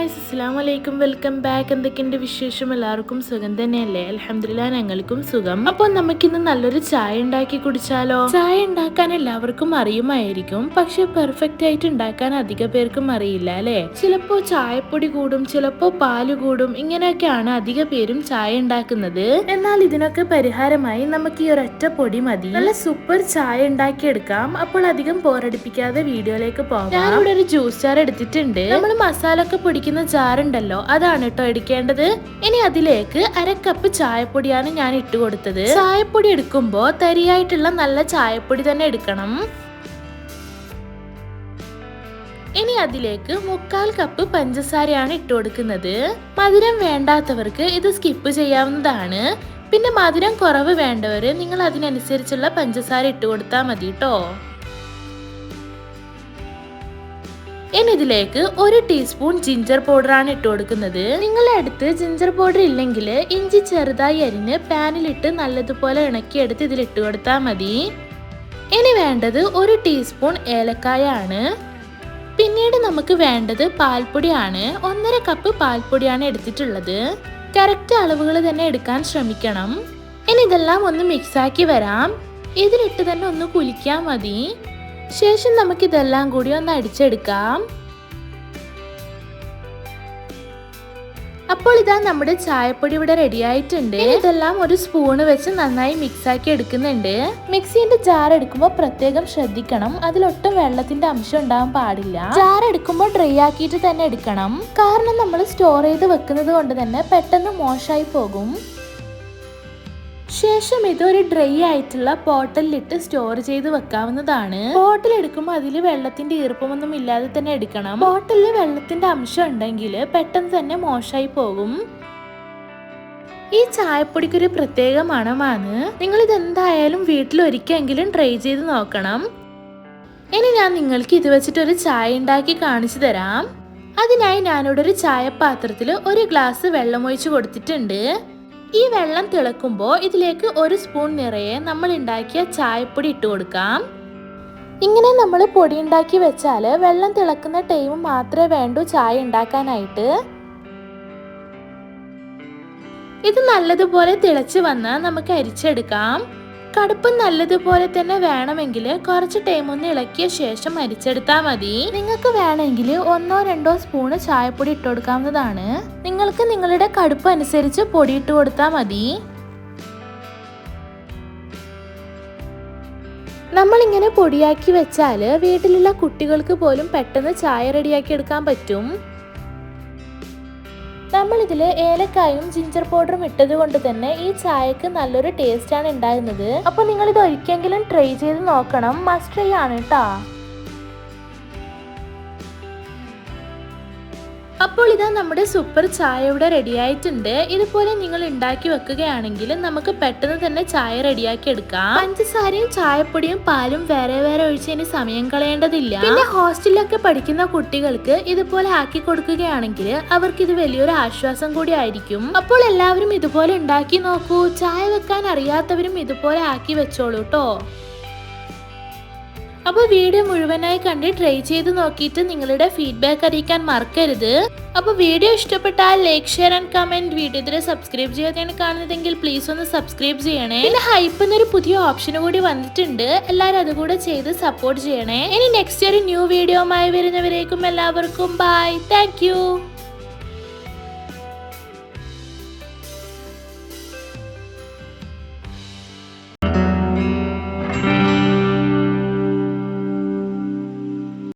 Guys, അസ്സലാമു അലൈക്കും, welcome back. എന്തൊക്കെയുണ്ട് വിശേഷം? എല്ലാവർക്കും സുഖം തന്നെയല്ലേ? അൽഹംദുലില്ലാ, ഞങ്ങൾക്കും സുഖം. അപ്പോൾ നമുക്കിന്ന് നല്ലൊരു ചായ ഉണ്ടാക്കി കുടിച്ചാലോ? ചായ ഉണ്ടാക്കാൻ എല്ലാവർക്കും അറിയുമായിരിക്കും, പക്ഷെ പെർഫെക്റ്റ് ആയിട്ട് ഉണ്ടാക്കാൻ അധിക പേർക്കും അറിയില്ല അല്ലേ? ചിലപ്പോ ചായപ്പൊടി കൂടും, ചിലപ്പോ പാല് കൂടും, ഇങ്ങനെയൊക്കെയാണ് അധിക പേരും ചായ ഉണ്ടാക്കുന്നത്. എന്നാൽ ഇതിനൊക്കെ പരിഹാരമായി നമുക്ക് ഈ ഒരൊറ്റ പൊടി മതി, നല്ല സൂപ്പർ ചായ ഉണ്ടാക്കിയെടുക്കാം. അപ്പോൾ അധികം പോരടിപ്പിക്കാതെ വീഡിയോയിലേക്ക് പോകാം. ഞാനിവിടെ ഒരു ജ്യൂസ് ജാർ എടുത്തിട്ടുണ്ട്. നമ്മൾ മസാല പൊടിക്കുന്ന ജാറുണ്ടല്ലോ, അതാണ് കേട്ടോ എടുക്കേണ്ടത്. ഇനി അതിലേക്ക് 1/2 കപ്പ് ചായപ്പൊടിയാണ് ഞാൻ ഇട്ട് കൊടുത്തത്. ചായപ്പൊടി എടുക്കുമ്പോൾ തരിയായിട്ടുള്ള നല്ല ചായപ്പൊടി തന്നെ എടുക്കണം. ഇനി അതിലേക്ക് 1/4 കപ്പ് പഞ്ചസാരയാണ് ഇട്ട് കൊടുക്കുന്നത്. മധുരം വേണ്ടാത്തവർക്ക് ഇത് സ്കിപ്പ് ചെയ്യാവുന്നതാണ്. പിന്നെ മധുരം കുറവ് വേണ്ടവര് നിങ്ങൾ അതിനനുസരിച്ചുള്ള പഞ്ചസാര ഇട്ട് കൊടുത്താൽ മതി കേട്ടോ. ഇനി ഇതിലേക്ക് 1 ടീസ്പൂൺ ജിഞ്ചർ പൗഡറാണ് ഇട്ട് കൊടുക്കുന്നത്. നിങ്ങളുടെ അടുത്ത് ജിഞ്ചർ പൗഡർ ഇല്ലെങ്കിൽ ഇഞ്ചി ചെറുതായി അരിഞ്ഞ് പാനിലിട്ട് നല്ലതുപോലെ ഇണക്കിയെടുത്ത് ഇതിലിട്ട് കൊടുത്താൽ മതി. ഇനി വേണ്ടത് 1 ടീസ്പൂൺ ഏലക്കായ ആണ്. പിന്നീട് നമുക്ക് വേണ്ടത് പാൽപ്പൊടിയാണ്. 1/2 കപ്പ് പാൽപ്പൊടിയാണ് എടുത്തിട്ടുള്ളത്. കറക്റ്റ് അളവുകൾ തന്നെ എടുക്കാൻ ശ്രമിക്കണം. ഇനി ഇതെല്ലാം ഒന്ന് മിക്സാക്കി വരാം. ഇതിലിട്ട് തന്നെ ഒന്ന് കുലിക്കാൻ മതി. ശേഷം നമുക്ക് ഇതെല്ലാം കൂടി ഒന്ന് അടിച്ചെടുക്കാം. അപ്പോൾ ഇതാ നമ്മുടെ ചായപ്പൊടി ഇവിടെ റെഡി ആയിട്ടുണ്ട്. ഇതെല്ലാം ഒരു സ്പൂണ് വെച്ച് നന്നായി മിക്സ് ആക്കി എടുക്കുന്നുണ്ട്. മിക്സിന്റെ ജാർ എടുക്കുമ്പോൾ പ്രത്യേകം ശ്രദ്ധിക്കണം, അതിലൊട്ടും വെള്ളത്തിന്റെ അംശം ഉണ്ടാവാൻ പാടില്ല. ജാർ എടുക്കുമ്പോൾ ഡ്രൈ ആക്കിയിട്ട് തന്നെ എടുക്കണം, കാരണം നമ്മൾ സ്റ്റോർ ചെയ്ത് വെക്കുന്നത് കൊണ്ട് തന്നെ പെട്ടെന്ന് മോശമായി പോകും. ശേഷം ഇതൊരു ഡ്രൈ ആയിട്ടുള്ള ബോട്ടിലിട്ട് സ്റ്റോർ ചെയ്ത് വെക്കാവുന്നതാണ്. ബോട്ടിൽ എടുക്കുമ്പോൾ അതിൽ വെള്ളത്തിന്റെ ഈർപ്പമൊന്നും ഇല്ലാതെ തന്നെ എടുക്കണം. ബോട്ടിലിൽ വെള്ളത്തിന്റെ അംശം ഉണ്ടെങ്കിൽ പെട്ടെന്ന് തന്നെ മോശമായി പോകും. ഈ ചായപ്പൊടിക്ക് ഒരു പ്രത്യേക മണമാണ്. നിങ്ങൾ ഇതെന്തായാലും വീട്ടിൽ ഒരിക്കലെങ്കിലും ട്രൈ ചെയ്ത് നോക്കണം. ഇനി ഞാൻ നിങ്ങൾക്ക് ഇത് വെച്ചിട്ടൊരു ചായ ഉണ്ടാക്കി കാണിച്ചു തരാം. അതിനായി ഞാനിവിടെ ഒരു ചായപാത്രത്തിൽ 1 ഗ്ലാസ് വെള്ളം ഒഴിച്ചു കൊടുത്തിട്ടുണ്ട്. ഈ വെള്ളം തിളക്കുമ്പോൾ ഇതിലേക്ക് 1 സ്പൂൺ നിറയെ നമ്മൾ ഉണ്ടാക്കിയ ചായപ്പൊടി ഇട്ട് കൊടുക്കാം. ഇങ്ങനെ നമ്മൾ പൊടി ഉണ്ടാക്കി വെച്ചാൽ വെള്ളം തിളക്കുന്ന ടൈം മാത്രമേ വേണ്ടൂ ചായ ഉണ്ടാക്കാനായിട്ട്. ഇത് നല്ലതുപോലെ തിളച്ച് വന്നാൽ നമുക്ക് അരിച്ചെടുക്കാം. കടുപ്പ് നല്ലതുപോലെ തന്നെ വേണമെങ്കിൽ കുറച്ച് ടൈം ഒന്ന് ഇളക്കിയ ശേഷം അരിച്ചെടുത്താൽ മതി. നിങ്ങൾക്ക് വേണമെങ്കിൽ 1-2 സ്പൂണ് ചായപ്പൊടി ഇട്ട് കൊടുക്കാവുന്നതാണ്. നിങ്ങൾക്ക് നിങ്ങളുടെ കടുപ്പ് അനുസരിച്ച് പൊടി ഇട്ട് കൊടുത്താൽ മതി. നമ്മളിങ്ങനെ പൊടിയാക്കി വെച്ചാൽ വീട്ടിലുള്ള കുട്ടികൾക്ക് പോലും പെട്ടെന്ന് ചായ റെഡിയാക്കി എടുക്കാൻ പറ്റും. നമ്മൾ ഇതിൽ ഏലക്കായും ജിഞ്ചർ പൗഡറും ഇട്ടത് കൊണ്ട് തന്നെ ഈ ചായക്ക് നല്ലൊരു ടേസ്റ്റ് ആണ് ഉണ്ടാകുന്നത്. അപ്പോൾ നിങ്ങൾ ഇത് ഒരിക്കലെങ്കിലും ട്രൈ ചെയ്ത് നോക്കണം. മസ്റ്റ് ട്രൈ ആണ് കേട്ടോ. അപ്പോൾ ഇതാ നമ്മുടെ സൂപ്പർ ചായ ഇവിടെ റെഡി ആയിട്ടുണ്ട്. ഇതുപോലെ നിങ്ങൾ ഉണ്ടാക്കി വെക്കുകയാണെങ്കിൽ നമുക്ക് പെട്ടെന്ന് തന്നെ ചായ റെഡിയാക്കി എടുക്കാം. പഞ്ചസാരയും ചായപ്പൊടിയും പാലും വേറെ വേറെ ഒഴിച്ചതിന് സമയം കളയേണ്ടതില്ല. പിന്നെ ഹോസ്റ്റലിലൊക്കെ പഠിക്കുന്ന കുട്ടികൾക്ക് ഇതുപോലെ ആക്കി കൊടുക്കുകയാണെങ്കിൽ അവർക്ക് ഇത് വലിയൊരു ആശ്വാസം കൂടി ആയിരിക്കും. അപ്പോൾ എല്ലാവരും ഇതുപോലെ ഉണ്ടാക്കി നോക്കൂ. ചായ വെക്കാൻ അറിയാത്തവരും ഇതുപോലെ ആക്കി വെച്ചോളൂ കേട്ടോ. അപ്പോൾ വീഡിയോ മുഴുവനായി കണ്ട് ട്രൈ ചെയ്ത് നോക്കിയിട്ട് നിങ്ങളുടെ ഫീഡ്ബാക്ക് അറിയിക്കാൻ മറക്കരുത്. അപ്പോൾ വീഡിയോ ഇഷ്ടപ്പെട്ടാൽ like, share and comment. Video ഇതുവരെ സബ്സ്ക്രൈബ് ചെയ്യാതെയാണ് കാണുന്നതെങ്കിൽ പ്ലീസ് ഒന്ന് സബ്സ്ക്രൈബ് ചെയ്യണേ. പിന്നെ ഹൈപ്പ് എന്നൊരു പുതിയ ഓപ്ഷൻ കൂടി വന്നിട്ടുണ്ട്, എല്ലാവരും അതുകൂടെ ചെയ്ത് സപ്പോർട്ട് ചെയ്യണേ. ഇനി നെക്സ്റ്റ് ഒരു ന്യൂ വീഡിയോയുമായി വരുന്നവരേക്കും എല്ലാവർക്കും ബൈ. Thank you.